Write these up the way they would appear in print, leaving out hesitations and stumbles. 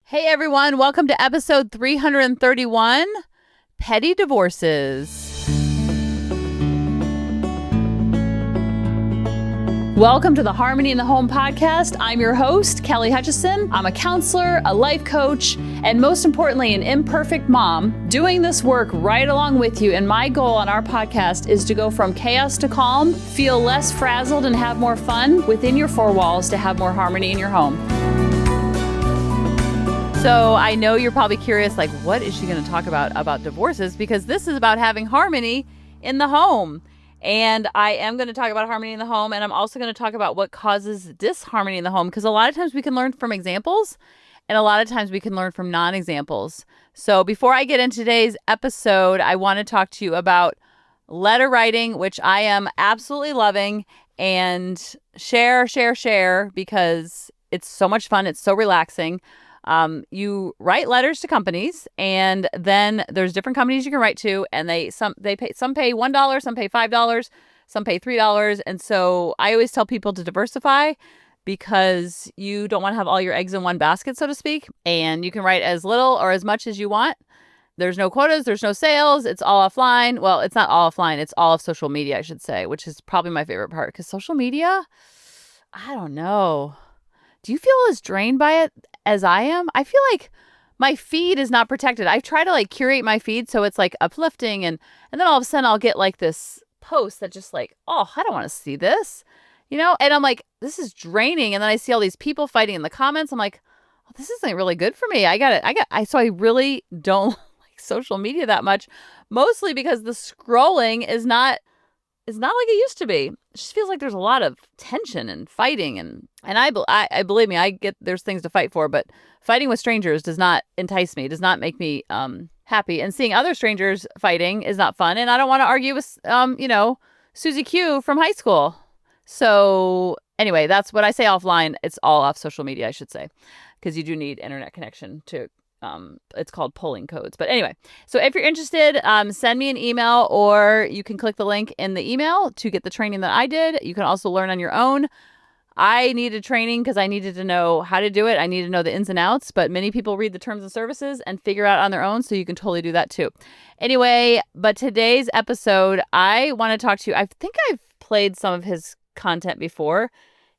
Hey everyone, welcome to episode 331, Petty Divorces. Welcome to the Harmony in the Home podcast. I'm your host, Kelly Hutchison. I'm a counselor, a life coach, and most importantly, an imperfect mom doing this work right along with you. And my goal on our podcast is to go from chaos to calm, feel less frazzled, and have more fun within your four walls to have more harmony in your home. So I know you're probably curious, like, what is she going to talk about divorces? Because this is about having harmony in the home. And I am going to talk about harmony in the home. And I'm also going to talk about what causes disharmony in the home. Because a lot of times we can learn from examples. And a lot of times we can learn from non-examples. So before I get into today's episode, I want to talk to you about letter writing, which I am absolutely loving. And share, because it's so much fun. It's so relaxing. You write letters to companies, and then there's different companies you can write to, and some pay $1, some pay $5, some pay $3. And so I always tell people to diversify because you don't want to have all your eggs in one basket, so to speak. And you can write as little or as much as you want. There's no quotas, there's no sales, it's all offline. Well, it's not all offline, it's all of social media, I should say, which is probably my favorite part, because social media, I don't know. Do you feel as drained by it as I am? I feel like my feed is not protected. I try to curate my feed so it's uplifting, and then all of a sudden I'll get this post that just oh, I don't want to see this, and I'm like, this is draining. And then I see all these people fighting in the comments. I'm like, oh, this isn't really good for me. So I really don't like social media that much, mostly because the scrolling is not like it used to be. It just feels like there's a lot of tension and fighting, and I believe me, I get there's things to fight for, but fighting with strangers does not entice me, does not make me happy, and seeing other strangers fighting is not fun, and I don't want to argue with Susie Q from high school. So anyway, that's what I say offline. It's all off social media, I should say, because you do need internet connection to it's called polling codes. But anyway, so if you're interested, send me an email, or you can click the link in the email to get the training that I did. You can also learn on your own. I needed training because I needed to know how to do it. I needed to know the ins and outs, but many people read the terms and services and figure out on their own. So you can totally do that too. Anyway, but today's episode, I want to talk to you. I think I've played some of his content before.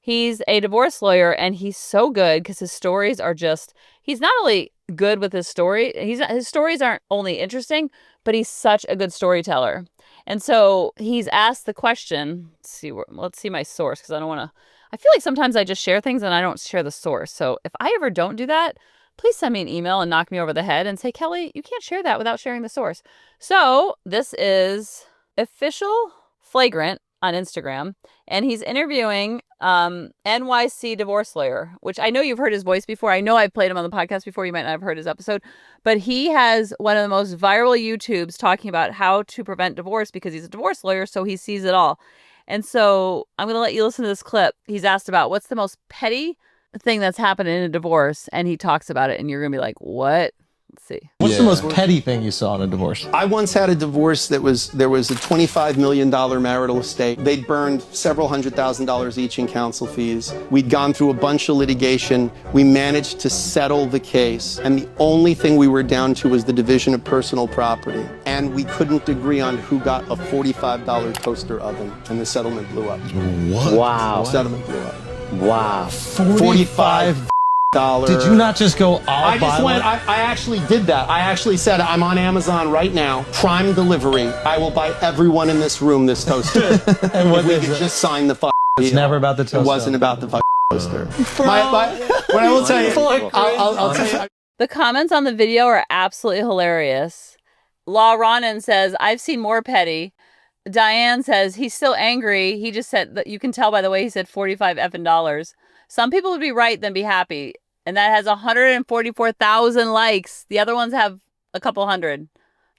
He's a divorce lawyer, and he's so good because his stories are he's not only good with his story. His stories aren't only interesting, but he's such a good storyteller. And so he's asked the question, let's see my source, because I feel like sometimes I just share things and I don't share the source. So if I ever don't do that, please send me an email and knock me over the head and say, Kelly, you can't share that without sharing the source. So this is Official Flagrant on Instagram, and he's interviewing NYC divorce lawyer, which I know you've heard his voice before. I know I've played him on the podcast before. You might not have heard his episode, but he has one of the most viral YouTubes talking about how to prevent divorce, because he's a divorce lawyer, so he sees it all. And so I'm going to let you listen to this clip. He's asked about what's the most petty thing that's happened in a divorce, and he talks about it, and you're going to be like, what? Let's see. What's the most petty thing you saw in a divorce? I once had a divorce there was a $25 million marital estate. They'd burned several $100,000 each in counsel fees. We'd gone through a bunch of litigation. We managed to settle the case, and the only thing we were down to was the division of personal property. And we couldn't agree on who got a $45 toaster oven, and the settlement blew up. What? Wow. The settlement blew up. Wow. $45. Did you not just go I actually did that. I actually said, I'm on Amazon right now, Prime delivery. I will buy everyone in this room this toaster. And what if we is could it? just sign the It's deal. never about the toaster. It wasn't about the toaster. What I will tell you, I'll tell you. The comments on the video are absolutely hilarious. La Ronan says, I've seen more petty. Diane says, he's still angry. He just said that you can tell by the way he said 45 effing dollars. Some people would be right, then be happy. And that has 144,000 likes. The other ones have a couple hundred.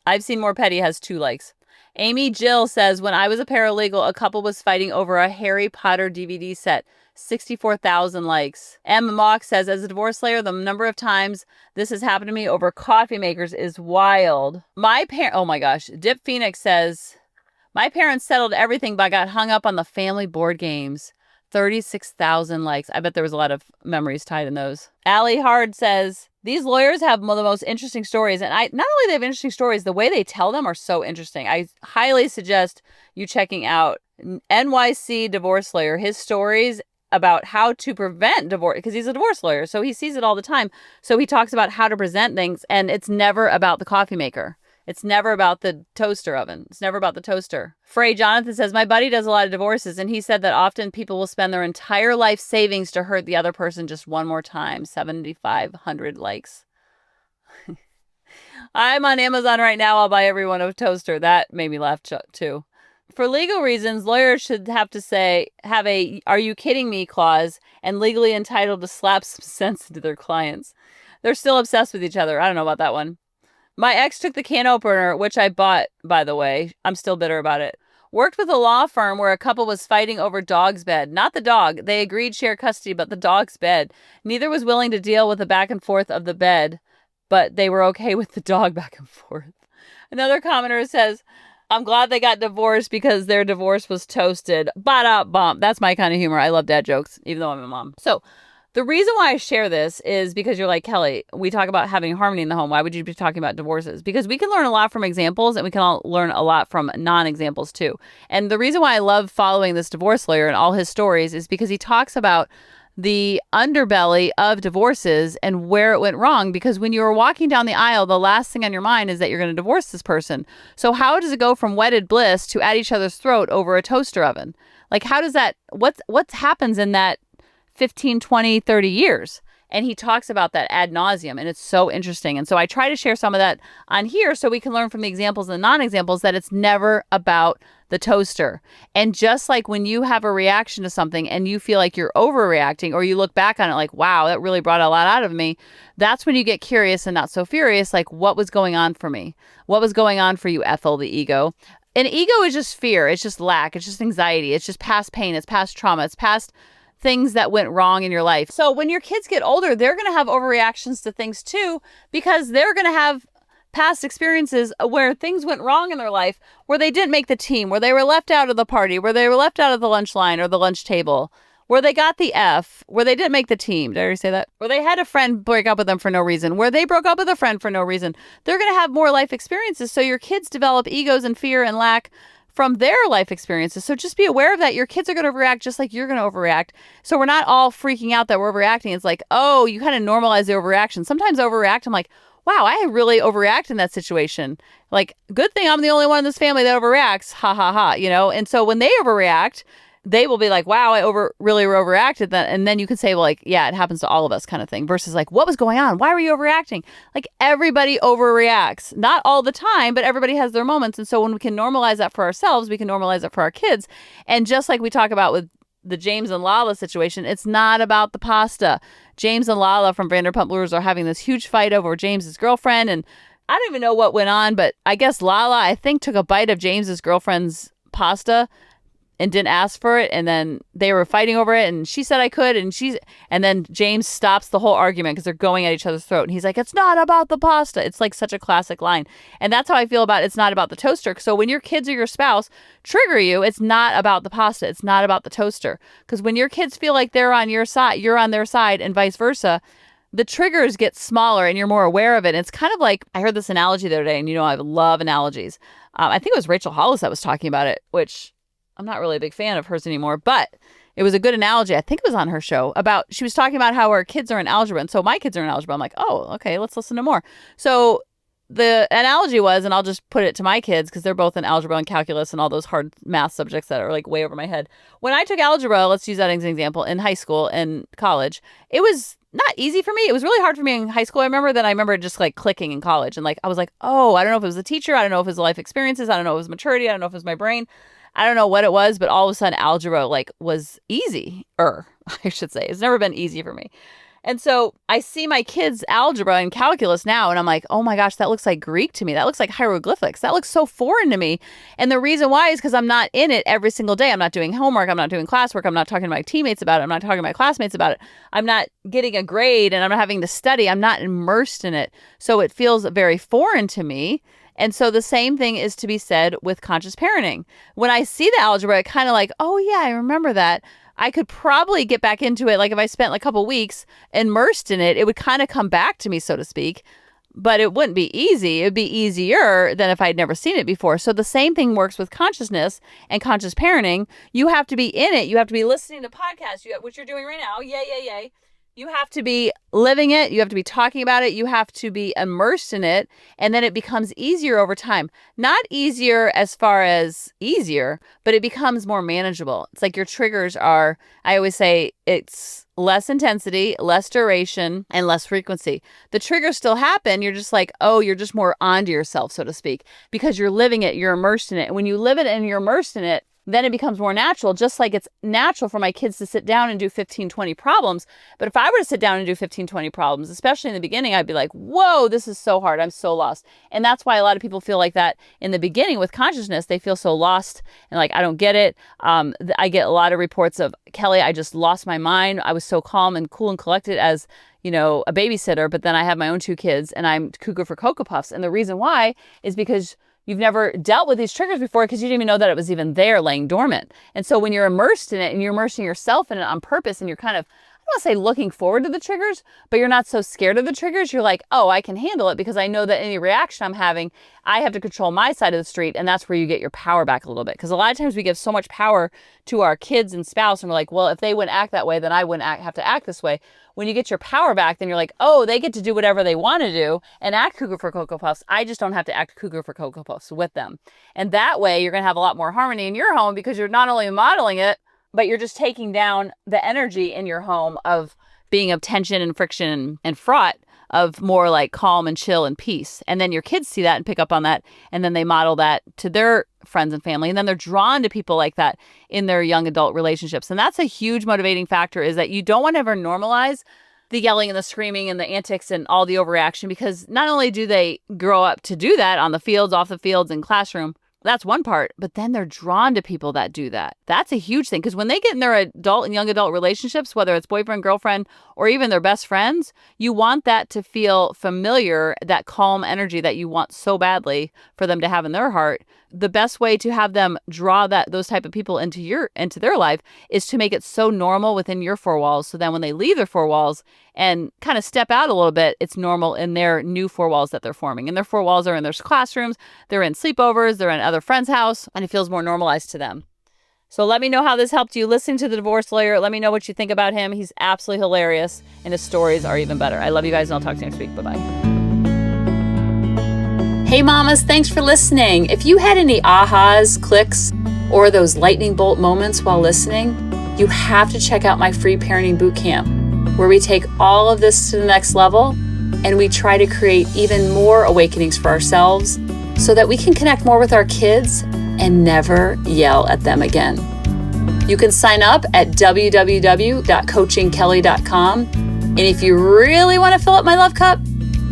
I've seen more petty has 2 likes. Amy Jill says, when I was a paralegal, a couple was fighting over a Harry Potter DVD set. 64,000 likes. Emma Mock says, as a divorce lawyer, the number of times this has happened to me over coffee makers is wild. Oh my gosh. Dip Phoenix says, my parents settled everything but got hung up on the family board games. 36,000 likes. I bet there was a lot of memories tied in those. Allie Hard says, these lawyers have the most interesting stories. And not only they have interesting stories, the way they tell them are so interesting. I highly suggest you checking out NYC Divorce Lawyer, his stories about how to prevent divorce, because he's a divorce lawyer, so he sees it all the time. So he talks about how to present things, and it's never about the coffee maker. It's never about the toaster oven. It's never about the toaster. Frey Jonathan says, my buddy does a lot of divorces, and he said that often people will spend their entire life savings to hurt the other person just one more time. 7,500 likes. I'm on Amazon right now. I'll buy everyone a toaster. That made me laugh too. For legal reasons, lawyers should have a "are you kidding me" clause and legally entitled to slap some sense into their clients. They're still obsessed with each other. I don't know about that one. My ex took the can opener, which I bought, by the way. I'm still bitter about it. Worked with a law firm where a couple was fighting over dog's bed. Not the dog. They agreed share custody, but the dog's bed. Neither was willing to deal with the back and forth of the bed, but they were okay with the dog back and forth. Another commenter says, I'm glad they got divorced because their divorce was toasted. Ba-da-bump. That's my kind of humor. I love dad jokes, even though I'm a mom. So the reason why I share this is because you're like, Kelly, we talk about having harmony in the home. Why would you be talking about divorces? Because we can learn a lot from examples, and we can all learn a lot from non-examples too. And the reason why I love following this divorce lawyer and all his stories is because he talks about the underbelly of divorces and where it went wrong. Because when you are walking down the aisle, the last thing on your mind is that you're going to divorce this person. So how does it go from wedded bliss to at each other's throat over a toaster oven? Like, how does that, what happens in that 15, 20, 30 years? And he talks about that ad nauseum, and it's so interesting. And so I try to share some of that on here so we can learn from the examples and the non-examples that it's never about the toaster. And just like when you have a reaction to something and you feel like you're overreacting, or you look back on it like, wow, that really brought a lot out of me, that's when you get curious and not so furious. Like, what was going on for me? What was going on for you, Ethel, the ego? And ego is just fear. It's just lack. It's just anxiety. It's just past pain. It's past trauma. It's past things that went wrong in your life. So when your kids get older, they're going to have overreactions to things too, because they're going to have past experiences where things went wrong in their life, where they didn't make the team, where they were left out of the party, where they were left out of the lunch line or the lunch table, where they got the F, where they didn't make the team. Did I already say that? Where they had a friend break up with them for no reason, where they broke up with a friend for no reason. They're going to have more life experiences. So your kids develop egos and fear and lack from their life experiences. So just be aware of that. Your kids are going to overreact just like you're going to overreact. So we're not all freaking out that we're overreacting. It's like, oh, you kind of normalize the overreaction. Sometimes I overreact. I'm like, wow, I really overreact in that situation. Like, good thing I'm the only one in this family that overreacts. Ha ha ha, you know? And so when they overreact, they will be like, wow, I really overreacted. And then you can say, well, like, yeah, it happens to all of us kind of thing, versus like, what was going on? Why were you overreacting? Like, everybody overreacts, not all the time, but everybody has their moments. And so when we can normalize that for ourselves, we can normalize it for our kids. And just like we talk about with the James and Lala situation, it's not about the pasta. James and Lala from Vanderpump Lures are having this huge fight over James's girlfriend. And I don't even know what went on, but I guess Lala, I think, took a bite of James's girlfriend's pasta and didn't ask for it, and then they were fighting over it, and she said I could, and then James stops the whole argument because they're going at each other's throat, and he's like, it's not about the pasta. It's like such a classic line. And that's how I feel about it's not about the toaster. So when your kids or your spouse trigger you, it's not about the pasta. It's not about the toaster. Because when your kids feel like they're on your side, you're on their side, and vice versa, the triggers get smaller and you're more aware of it. And it's kind of like, I heard this analogy the other day, and you know I love analogies. I think it was Rachel Hollis that was talking about it, which I'm not really a big fan of hers anymore, but it was a good analogy. I think it was on her show about, she was talking about how her kids are in algebra. And so my kids are in algebra. I'm like, oh, okay, let's listen to more. So the analogy was, and I'll just put it to my kids because they're both in algebra and calculus and all those hard math subjects that are like way over my head. When I took algebra, let's use that as an example, in high school and college, it was not easy for me. It was really hard for me in high school. I remember just like clicking in college. And like, I was like, oh, I don't know if it was the teacher. I don't know if it was the life experiences. I don't know if it was maturity. I don't know if it was my brain. I don't know what it was, but all of a sudden algebra like was easier, I should say. It's never been easy for me. And so I see my kids' algebra and calculus now, and I'm like, oh my gosh, that looks like Greek to me. That looks like hieroglyphics. That looks so foreign to me. And the reason why is because I'm not in it every single day. I'm not doing homework. I'm not doing classwork. I'm not talking to my teammates about it. I'm not talking to my classmates about it. I'm not getting a grade and I'm not having to study. I'm not immersed in it. So it feels very foreign to me. And so the same thing is to be said with conscious parenting. When I see the algebra, it kind of like, oh yeah, I remember that. I could probably get back into it. Like if I spent like a couple weeks immersed in it, it would kind of come back to me, so to speak. But it wouldn't be easy. It would be easier than if I'd never seen it before. So the same thing works with consciousness and conscious parenting. You have to be in it. You have to be listening to podcasts, which you're doing right now. Yay. You have to be living it. You have to be talking about it. You have to be immersed in it. And then it becomes easier over time. Not easier as far as easier, but it becomes more manageable. It's like your triggers are, I always say it's less intensity, less duration, and less frequency. The triggers still happen. You're just like, oh, you're just more onto yourself, so to speak, because you're living it. You're immersed in it. And when you live it and you're immersed in it, then it becomes more natural, just like it's natural for my kids to sit down and do 15, 20 problems. But if I were to sit down and do 15, 20 problems, especially in the beginning, I'd be like, whoa, this is so hard. I'm so lost. And that's why a lot of people feel like that in the beginning with consciousness. They feel so lost and like, I don't get it. I get a lot of reports of, Kelly, I just lost my mind. I was so calm and cool and collected as, a babysitter, but then I have my own 2 kids and I'm cuckoo for Cocoa Puffs. And the reason why is because you've never dealt with these triggers before because you didn't even know that it was even there laying dormant. And so when you're immersed in it and you're immersing yourself in it on purpose and you're kind of, I don't want to say looking forward to the triggers, but you're not so scared of the triggers. You're like, oh, I can handle it because I know that any reaction I'm having, I have to control my side of the street. And that's where you get your power back a little bit. Because a lot of times we give so much power to our kids and spouse and we're like, well, if they wouldn't act that way, then I wouldn't have to act this way. When you get your power back, then you're like, oh, they get to do whatever they want to do and act cuckoo for Cocoa Puffs. I just don't have to act cuckoo for Cocoa Puffs with them. And that way you're going to have a lot more harmony in your home because you're not only modeling it, but you're just taking down the energy in your home of being of tension and friction and fraught, of more like calm and chill and peace. And then your kids see that and pick up on that. And then they model that to their friends and family. And then they're drawn to people like that in their young adult relationships. And that's a huge motivating factor, is that you don't want to ever normalize the yelling and the screaming and the antics and all the overreaction, because not only do they grow up to do that on the fields, off the fields, and classroom, that's one part, but then they're drawn to people that do that. That's a huge thing, because when they get in their adult and young adult relationships, whether it's boyfriend, girlfriend, or even their best friends, you want that to feel familiar, that calm energy that you want so badly for them to have in their heart. The best way to have them draw those type of people into their life is to make it so normal within your 4 walls. So then when they leave their 4 walls and kind of step out a little bit, it's normal in their new 4 walls that they're forming. And their 4 walls are in their classrooms, they're in sleepovers, they're in other friends' house, and it feels more normalized to them. So let me know how this helped you listening to The Divorce Lawyer. Let me know what you think about him. He's absolutely hilarious, and his stories are even better. I love you guys, and I'll talk to you next week. Bye-bye. Hey mamas, thanks for listening. If you had any ahas, clicks, or those lightning bolt moments while listening, you have to check out my free parenting bootcamp, where we take all of this to the next level and we try to create even more awakenings for ourselves so that we can connect more with our kids and never yell at them again. You can sign up at www.coachingkelly.com. And if you really want to fill up my love cup,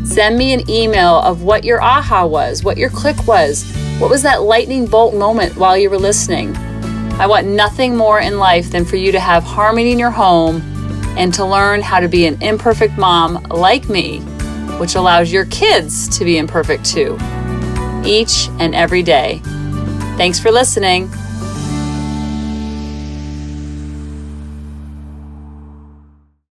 send me an email of what your aha was, what your click was, what was that lightning bolt moment while you were listening. I want nothing more in life than for you to have harmony in your home and to learn how to be an imperfect mom like me, which allows your kids to be imperfect too, each and every day. Thanks for listening.